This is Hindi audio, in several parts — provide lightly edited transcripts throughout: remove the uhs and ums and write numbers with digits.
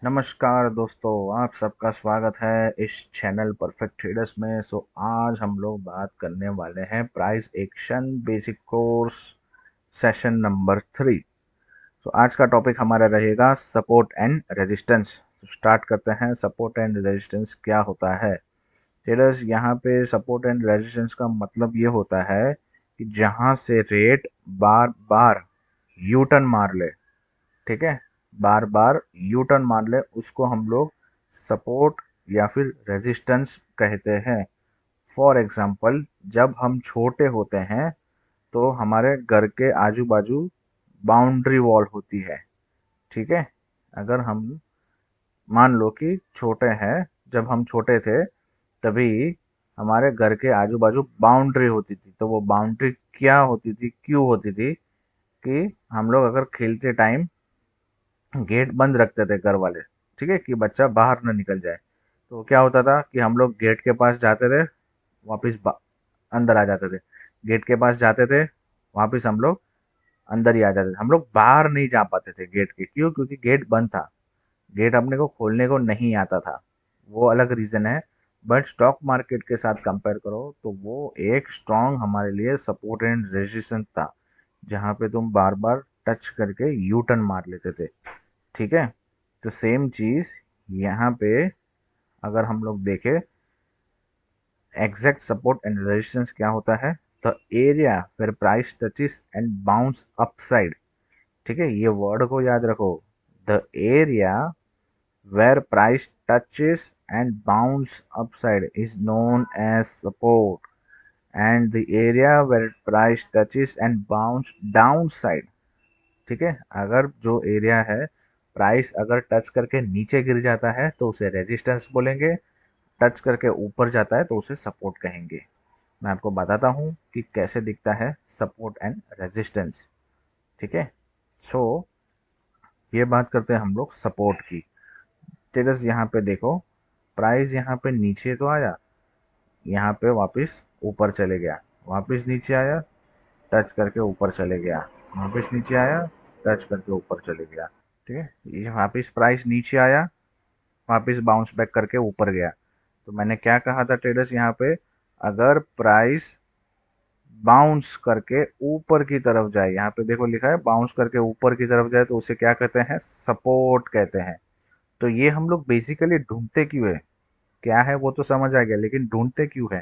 नमस्कार दोस्तों, आप सबका स्वागत है इस चैनल परफेक्ट ट्रेडर्स में। आज हम लोग बात करने वाले हैं price action basic course session number 3। आज का टॉपिक हमारा रहेगा सपोर्ट एंड रेजिस्टेंस। स्टार्ट करते हैं। सपोर्ट एंड रेजिस्टेंस क्या होता है ट्रेडर्स? यहाँ पे सपोर्ट एंड रेजिस्टेंस का मतलब ये होता है कि जहाँ से रेट बार बार यू टर्न मार ले, ठीक है, बार बार यू टर्न मार ले, उसको हम लोग सपोर्ट या फिर रेजिस्टेंस कहते हैं। फॉर एग्जांपल, जब हम छोटे होते हैं तो हमारे घर के आजू बाजू बाउंड्री वॉल होती है, ठीक है। अगर हम मान लो कि छोटे हैं, जब हम छोटे थे तभी हमारे घर के आजू बाजू बाउंड्री होती थी। तो वो बाउंड्री क्या होती थी, क्यों होती थी? कि हम लोग अगर खेलते टाइम गेट बंद रखते थे घर वाले, ठीक है, कि बच्चा बाहर न निकल जाए। तो क्या होता था कि हम लोग गेट के पास जाते थे, वापिस अंदर आ जाते थे। गेट के पास जाते थे, वापिस हम लोग अंदर ही आ जाते थे। हम लोग बाहर नहीं जा पाते थे गेट के। क्यों? क्योंकि गेट बंद था। गेट अपने को खोलने को नहीं आता था। वो अलग रीज़न है। बट स्टॉक मार्केट के साथ कंपेयर करो तो वो एक स्ट्रॉन्ग हमारे लिए सपोर्ट एंड रेजिस्टेंस था, जहाँ पे तुम बार बार टच करके यू टर्न मार लेते थे, ठीक है। तो सेम चीज यहाँ पे अगर हम लोग देखें, एग्जैक्ट सपोर्ट एंड रेजिस्टेंस क्या होता है? The area where price touches and bounce upside, ठीक है, ये वर्ड को याद रखो। The area where price touches and bounce upside is known as support, and the area where price touches and bounce downside, ठीक है। अगर जो एरिया है, प्राइस अगर टच करके नीचे गिर जाता है तो उसे रेजिस्टेंस बोलेंगे, टच करके ऊपर जाता है तो उसे सपोर्ट कहेंगे। मैं आपको बताता हूँ कि कैसे दिखता है सपोर्ट एंड रेजिस्टेंस, ठीक है। सो ये बात करते हैं हम लोग सपोर्ट की। स्टेटस यहाँ पे देखो, प्राइस यहाँ पे नीचे तो आया, यहाँ पे वापस ऊपर चले गया, वापस नीचे आया, टच करके ऊपर चले गया, वापस नीचे आया, टच करके ऊपर चले गया, ठीक है। ये वापस प्राइस नीचे आया, वापस बाउंस बैक करके ऊपर गया। तो मैंने क्या कहा था ट्रेडर्स यहाँ पे? अगर प्राइस बाउंस करके ऊपर की तरफ जाए, यहाँ पे देखो लिखा है बाउंस करके ऊपर की तरफ जाए, तो उसे क्या कहते हैं? सपोर्ट कहते हैं। तो ये हम लोग बेसिकली ढूंढते क्यों है, क्या है वो तो समझ आ गया, लेकिन ढूंढते क्यों है?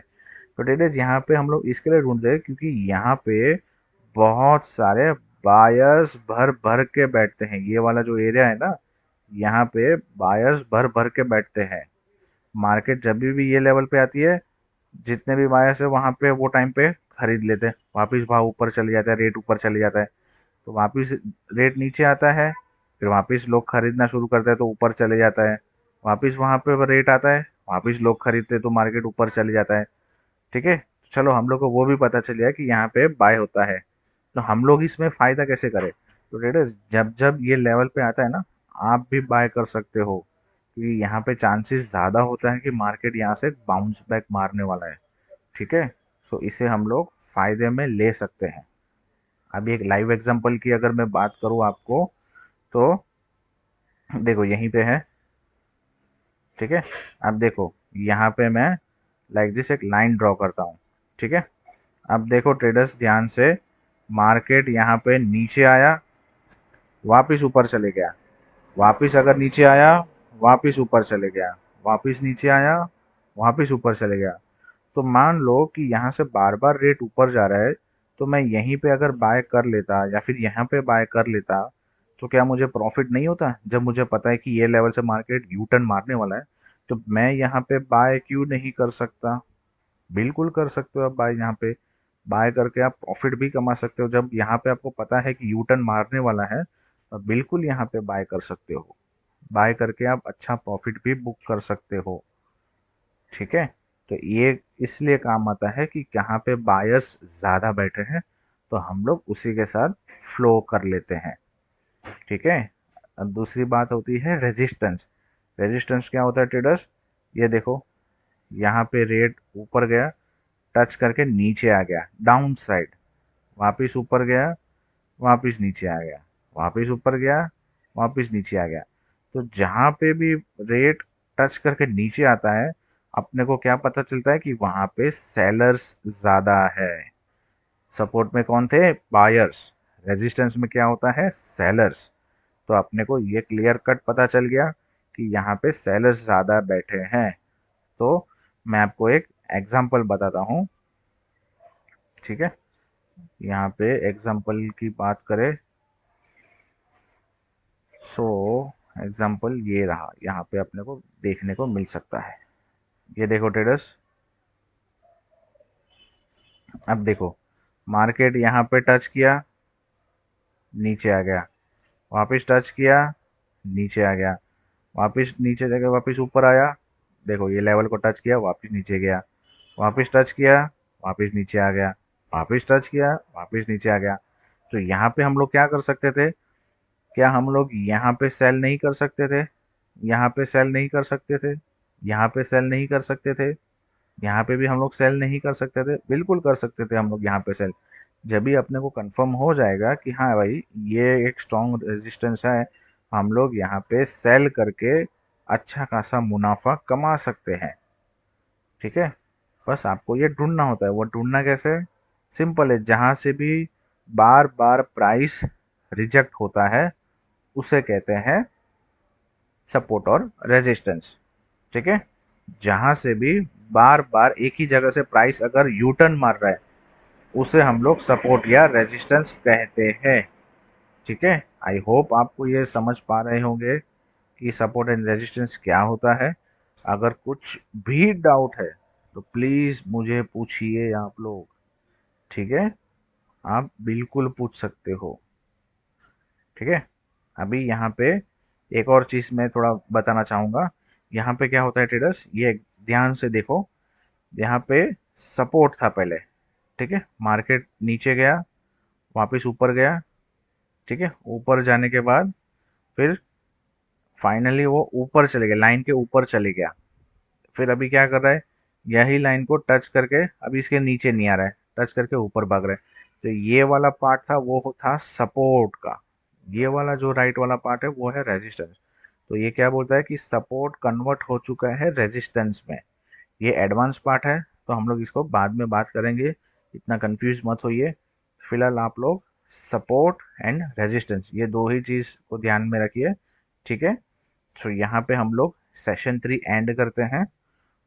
तो ट्रेडर्स यहाँ पे हम लोग इसके लिए ढूंढते हैं क्योंकि यहाँ पे बहुत सारे बायर्स भर भर के बैठते हैं। ये वाला जो एरिया है ना, यहाँ पे बायर्स भर भर के बैठते हैं। मार्केट जब भी ये लेवल पे आती है, जितने भी बायर्स है वहाँ पे वो टाइम पे खरीद लेते हैं, वापस भाव ऊपर चले जाता है, रेट ऊपर चले जाता है। तो वापस रेट नीचे आता है, फिर वापस लोग खरीदना शुरू करते हैं तो ऊपर चले जाता है। वापस वहाँ पे रेट आता है, वापस लोग खरीदते हैं तो मार्केट ऊपर चले जाता है, ठीक है। चलो, हम लोग को वो भी पता चल गया कि यहाँ पे बाय होता है। तो हम लोग इसमें फ़ायदा कैसे करें? तो ट्रेडर्स, जब जब ये लेवल पे आता है ना, आप भी बाय कर सकते हो, क्योंकि यहाँ पे चांसेस ज़्यादा होता है कि मार्केट यहाँ से बाउंस बैक मारने वाला है, ठीक है। सो इसे हम लोग फ़ायदे में ले सकते हैं। अभी एक लाइव एग्जांपल की अगर मैं बात करूँ आपको, तो देखो यहीं पे है, ठीक है। अब देखो यहाँ पे मैं लाइक दिस एक लाइन ड्रॉ करता हूँ, ठीक है। अब देखो ट्रेडर्स ध्यान से, मार्केट यहाँ पे नीचे आया, वापस ऊपर चले गया, वापस अगर नीचे आया, वापस ऊपर चले गया, वापस नीचे आया, वापस ऊपर चले गया। तो मान लो कि यहाँ से बार बार रेट ऊपर जा रहा है, तो मैं यहीं पे अगर बाय कर लेता या फिर यहाँ पे बाय कर लेता, तो क्या मुझे प्रॉफिट नहीं होता? जब मुझे पता है कि ये लेवल से मार्केट यू टर्न मारने वाला है, तो मैं यहाँ पे बाय क्यों नहीं कर सकता? बिल्कुल कर सकते हो आप बाय। यहाँ पे बाय करके आप प्रॉफिट भी कमा सकते हो। जब यहाँ पे आपको पता है कि यू टर्न मारने वाला है, तो बिल्कुल यहाँ पे बाय कर सकते हो। बाय करके आप अच्छा प्रॉफिट भी बुक कर सकते हो, ठीक है। तो ये इसलिए काम आता है कि जहाँ पे बायर्स ज़्यादा बैठे हैं, तो हम लोग उसी के साथ फ्लो कर लेते हैं, ठीक है। अब दूसरी बात होती है रेजिस्टेंस। रेजिस्टेंस क्या होता है ट्रेडर्स? ये देखो, यहाँ पे रेट ऊपर गया, टच करके नीचे आ गया डाउन साइड, वापिस ऊपर गया, वापिस नीचे आ गया, वापिस ऊपर गया, वापिस नीचे आ गया। तो जहाँ पे भी रेट टच करके नीचे आता है, अपने को क्या पता चलता है कि वहां पे सेलर्स ज्यादा है। सपोर्ट में कौन थे? बायर्स। रेजिस्टेंस में क्या होता है? सेलर्स। तो अपने को ये क्लियर कट पता चल गया कि यहाँ पे सेलर्स ज़्यादा बैठे हैं। तो मैं आपको एक एग्जांपल बताता हूँ। ठीक है, यहाँ पे एग्जांपल की बात करें, सो एग्जांपल ये रहा, यहाँ पे अपने को देखने को मिल सकता है। ये देखो ट्रेडर्स, अब देखो मार्केट यहाँ पे टच किया, नीचे आ गया, वापस टच किया, नीचे आ गया, वापस नीचे जाके वापस ऊपर आया। देखो ये लेवल को टच किया, वापस नीचे गया, वापस टच किया, वापस नीचे आ गया, वापस टच किया, वापस नीचे आ गया। तो यहाँ पे हम लोग क्या कर सकते थे? क्या हम लोग यहाँ पे सेल नहीं कर सकते थे? यहाँ पे सेल नहीं कर सकते थे? यहाँ पे सेल नहीं कर सकते थे? यहाँ पे भी हम लोग सेल नहीं कर सकते थे? बिल्कुल कर सकते थे हम लोग यहाँ पे सेल। जब भी अपने को कंफर्म हो जाएगा कि हाँ भाई ये एक स्ट्रॉन्ग रेजिस्टेंस है, हम लोग यहाँ पे सेल करके अच्छा खासा मुनाफा कमा सकते हैं। ठीक है, बस आपको ये ढूंढना होता है। वो ढूंढना कैसे? सिंपल है, जहां से भी बार बार प्राइस रिजेक्ट होता है उसे कहते हैं सपोर्ट और रेजिस्टेंस। ठीक है, जहां से भी बार बार एक ही जगह से प्राइस अगर यू टर्न मार रहा है उसे हम लोग सपोर्ट या रेजिस्टेंस कहते हैं। ठीक है, आई होप आपको ये समझ पा रहे होंगे कि सपोर्ट एंड रेजिस्टेंस क्या होता है। अगर कुछ भी डाउट है तो प्लीज़ मुझे पूछिए आप लोग। ठीक है, आप बिल्कुल पूछ सकते हो। ठीक है, अभी यहाँ पे एक और चीज़ मैं थोड़ा बताना चाहूँगा। यहाँ पे क्या होता है ट्रेडर्स, ये ध्यान से देखो। यहाँ पे सपोर्ट था पहले। ठीक है, मार्केट नीचे गया, वापस ऊपर गया। ठीक है, ऊपर जाने के बाद फिर फाइनली वो ऊपर चले गया, लाइन के ऊपर चले गया। फिर अभी क्या कर रहा है? यही लाइन को टच करके अभी इसके नीचे नहीं आ रहा है, टच करके ऊपर भाग रहा है। तो ये वाला पार्ट था वो था सपोर्ट का, ये वाला जो राइट वाला पार्ट है वो है रेजिस्टेंस। तो ये क्या बोलता है कि सपोर्ट कन्वर्ट हो चुका है रेजिस्टेंस में। ये एडवांस पार्ट है, तो हम लोग इसको बाद में बात करेंगे, इतना कंफ्यूज मत होइए। फिलहाल आप लोग सपोर्ट एंड रेजिस्टेंस ये दो ही चीज़ को ध्यान में रखिए। ठीक है, तो यहाँ पे हम लोग सेशन 3 एंड करते हैं।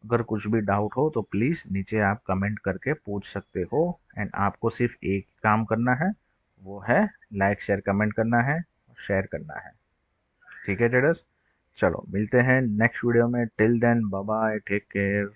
अगर कुछ भी डाउट हो तो प्लीज़ नीचे आप कमेंट करके पूछ सकते हो। एंड आपको सिर्फ एक काम करना है, वो है लाइक शेयर कमेंट करना है, शेयर करना है। ठीक है ट्रेडर्स, चलो मिलते हैं नेक्स्ट वीडियो में। Till then bye bye, take care.